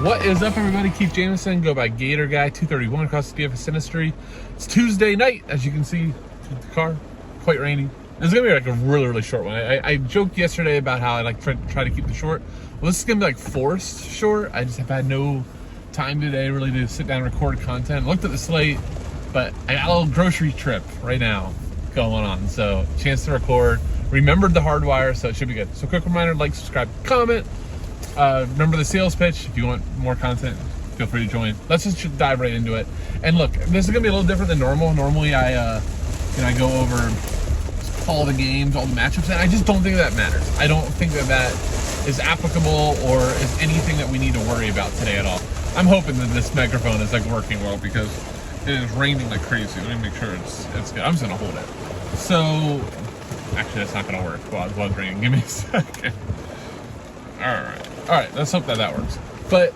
What is up, everybody? Keith Jameson, go by Gator Guy 231 across the DFS industry. It's Tuesday night, as you can see, the car, quite rainy. This is gonna be like a really short one. I joked yesterday about how I like try to keep it short. Well, this is gonna be like forced short. I just have had no time today really to sit down and record content. Looked at the slate, but I got a little grocery trip right now going on, so chance to record. Remembered the hardwire, so it should be good. So quick reminder, like, subscribe, comment. Remember the sales pitch. If you want more content, feel free to join. Let's just dive right into it. And look, this is gonna be a little different than normal. Normally I go over all the games, all the matchups, and I just don't think that matters. I don't think that is applicable or is anything that we need to worry about today at all. I'm hoping that this microphone is like working well because it is raining like crazy. Let me make sure it's good. I'm just gonna hold it. So actually that's not gonna work while it's raining. Give me a second. All right, let's hope that works. But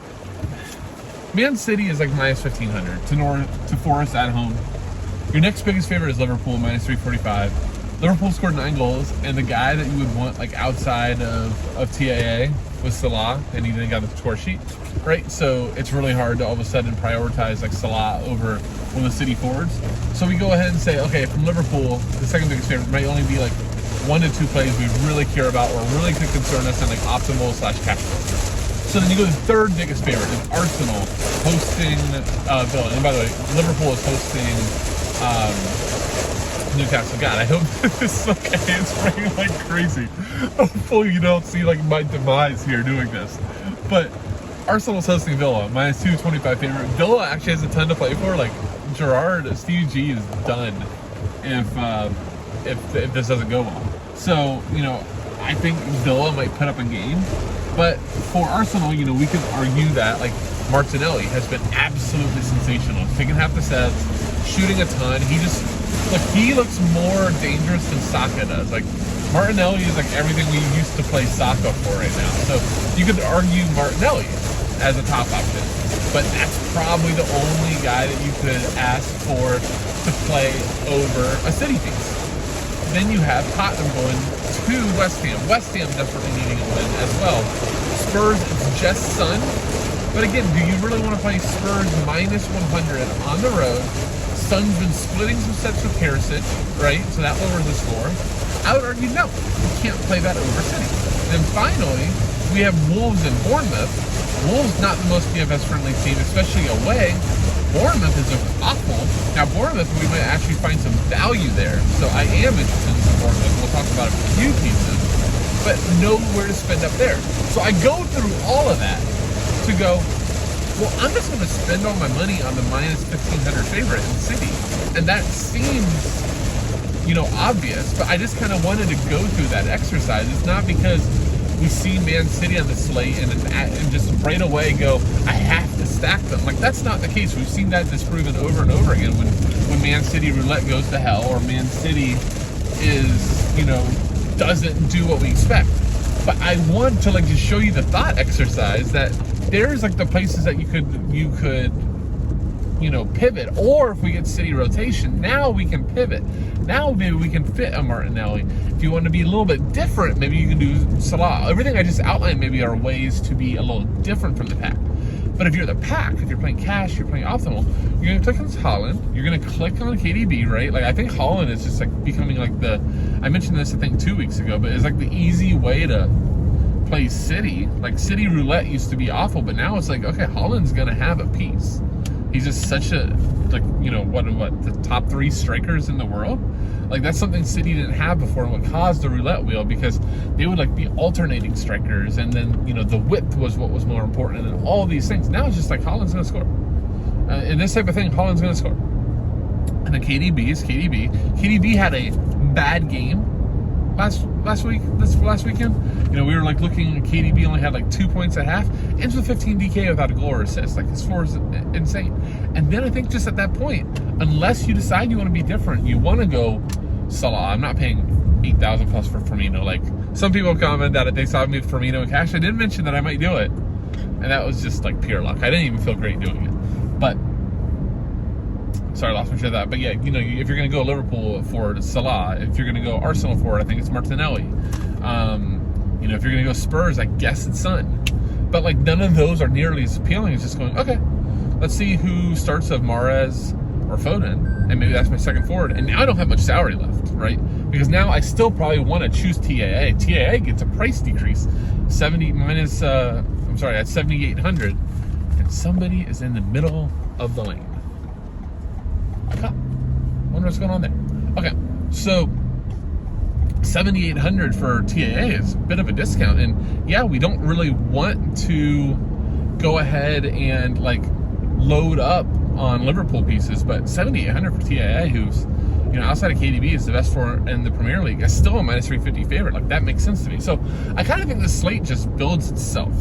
Man City is like minus 1,500 to Forest at home. Your next biggest favorite is Liverpool, minus 345. Liverpool scored 9 goals, and the guy that you would want like outside of TAA was Salah, and he didn't got the score sheet, right? So it's really hard to all of a sudden prioritize like Salah over one of the City forwards. So we go ahead and say, okay, from Liverpool, the second biggest favorite might only be like 1 to 2 plays we really care about or really could concern us in like optimal/cash flow. So then you go to the third biggest favorite is Arsenal hosting Villa. And by the way, Liverpool is hosting Newcastle. God, I hope this is okay. It's raining like crazy. Hopefully you don't see like my demise here doing this. But Arsenal's hosting Villa, minus 225 favorite. Villa actually has a ton to play for. Like Stevie G is done if this doesn't go well. So, I think Villa might put up a game. But for Arsenal, we could argue that like Martinelli has been absolutely sensational. Taking half the sets, shooting a ton. He looks more dangerous than Saka does. Like Martinelli is like everything we used to play Saka for right now. So you could argue Martinelli as a top option. But that's probably the only guy that you could ask for to play over a City piece. Then you have Tottenham going to West Ham. West Ham desperately needing a win as well. Spurs, it's just Son. But again, do you really want to play Spurs minus 100 on the road? Son's been splitting some sets with Perisic, right? So that lowers the score. I would argue no, you can't play that over City. Then finally, we have Wolves and Bournemouth. Wolves not the most DFS friendly team, especially away. Bournemouth is awful. Now Bournemouth, we might actually find some value there. So I am interested in some Bournemouth. We'll talk about a few pieces, but know where to spend up there. So I go through all of that to go, well, I'm just going to spend all my money on the minus 1,500 favorite in City. And that seems, obvious, but I just kind of wanted to go through that exercise. It's not because we see Man City on the slate and just right away go, I have to stack them. Like, that's not the case. We've seen that disproven over and over again when Man City roulette goes to hell or Man City doesn't do what we expect. But I want to just show you the thought exercise that there's like the places that you could pivot, or if we get City rotation, now we can pivot. Now maybe we can fit a Martinelli. If you want to be a little bit different, maybe you can do Salah. Everything I just outlined maybe are ways to be a little different from the pack. But if you're the pack, if you're playing cash, you're playing optimal, you're going to click on Haaland, you're going to click on KDB, right? Like I think Haaland is just like becoming like I mentioned this I think 2 weeks ago, but it's like the easy way to play City. Like City roulette used to be awful, but now it's like, okay, Haaland's going to have a piece. He's just such a, the top 3 strikers in the world. Like that's something City didn't have before, and what caused the roulette wheel, because they would be alternating strikers, and then the width was what was more important, and then all these things. Now it's just like Haaland's going to score. In this type of thing, Haaland's going to score. And then KDB is KDB. KDB had a bad game last weekend. We were looking at KDB only had 2 points at half, ends with 15 DK without a goal or assist. His score is insane. And then I think just at that point, unless you decide you want to be different, you want to go Salah. I'm not paying 8,000 plus for Firmino. Some people comment that they saw me with Firmino and cash. I did mention that I might do it, and that was just pure luck. I didn't even feel great doing it. But sorry, I lost my train of that. But yeah, if you're going to go Liverpool forward, it's Salah. If you're going to go Arsenal forward, I think it's Martinelli. If you're going to go Spurs, I guess it's Son. But like none of those are nearly as appealing as just going, okay, let's see who starts of Mahrez or Foden, and maybe that's my second forward. And now I don't have much salary left, right? Because now I still probably want to choose TAA. TAA gets a price decrease, 70 minus. I'm sorry, at 7,800, and somebody is in the middle of the lane. Huh. Wonder what's going on there. Okay, so 7,800 for TAA is a bit of a discount, and yeah, we don't really want to go ahead and like load up on Liverpool pieces, but 7,800 for TAA, who's, you know, outside of KDB is the best forward in the Premier League, is still a minus 350 favorite. Like, that makes sense to me. So I kind of think the slate just builds itself.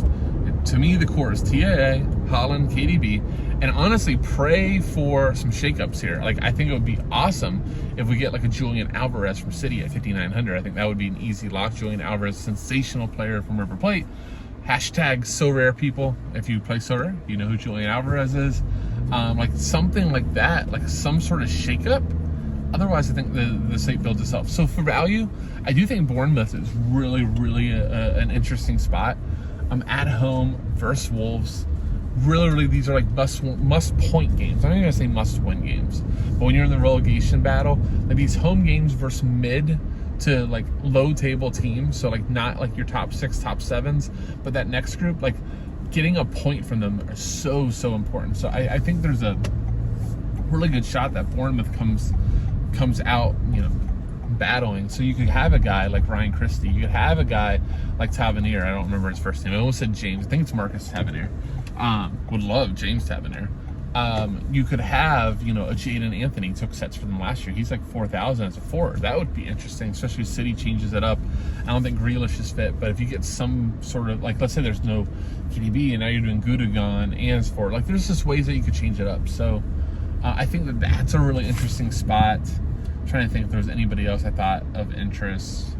To me, the core is TAA, Haaland, KDB, and honestly, pray for some shakeups here. Like, I think it would be awesome if we get like a Julian Alvarez from City at 5,900. I think that would be an easy lock. Julian Alvarez, sensational player from River Plate. Hashtag so rare, people. If you play so rare, you know who Julian Alvarez is. Like something like that, like some sort of shakeup. Otherwise, I think the slate builds itself. So for value, I do think Bournemouth is really, really an interesting spot. At home versus Wolves. Really, these are like must point games. I'm not even gonna say must win games, but when you're in the relegation battle, like these home games versus mid to like low table teams, so like not like your top 6, top 7s, but that next group, like getting a point from them are so important. So I think there's a really good shot that Bournemouth comes out, you know, battling. So you could have a guy like Ryan Christie, you could have a guy like Tavernier. I don't remember his first name. I almost said James. I think it's Marcus Tavernier. Would love James Tavernier. You could have, you know, a Jaden Anthony. Took sets for them last year. He's like 4,000 as a forward. That would be interesting, especially if City changes it up. I don't think Grealish is fit, but if you get some sort of, like, let's say there's no KDB and now you're doing Gundogan and Sport, like there's just ways that you could change it up. So I think that's a really interesting spot. I'm trying to think if there was anybody else I thought of interest.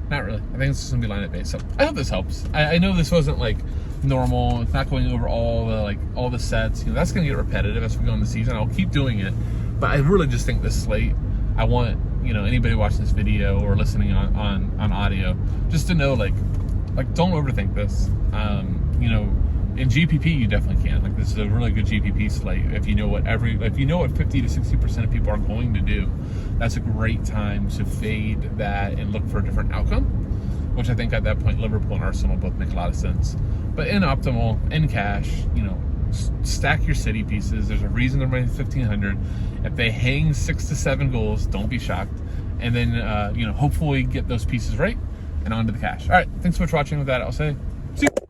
Not really. I think it's just gonna be lineup based. So I hope this helps. I know this wasn't like normal. It's not going over all the sets. You know, that's gonna get repetitive as we go in the season. I'll keep doing it, but I really just think this slate, I want, you know, anybody watching this video or listening on audio just to know, like don't overthink this. You know, in GPP you definitely can. Like, this is a really good GPP slate. If you know what 50 to 60% of people are going to do, that's a great time to fade that and look for a different outcome, which I think at that point Liverpool and Arsenal both make a lot of sense. But in optimal, in cash, you know, stack your City pieces. There's a reason they're running 1,500. If they hang 6 to 7 goals, don't be shocked. And then, you know, hopefully get those pieces right and onto the cash. All right, thanks so much for watching. With that, I'll say, see you.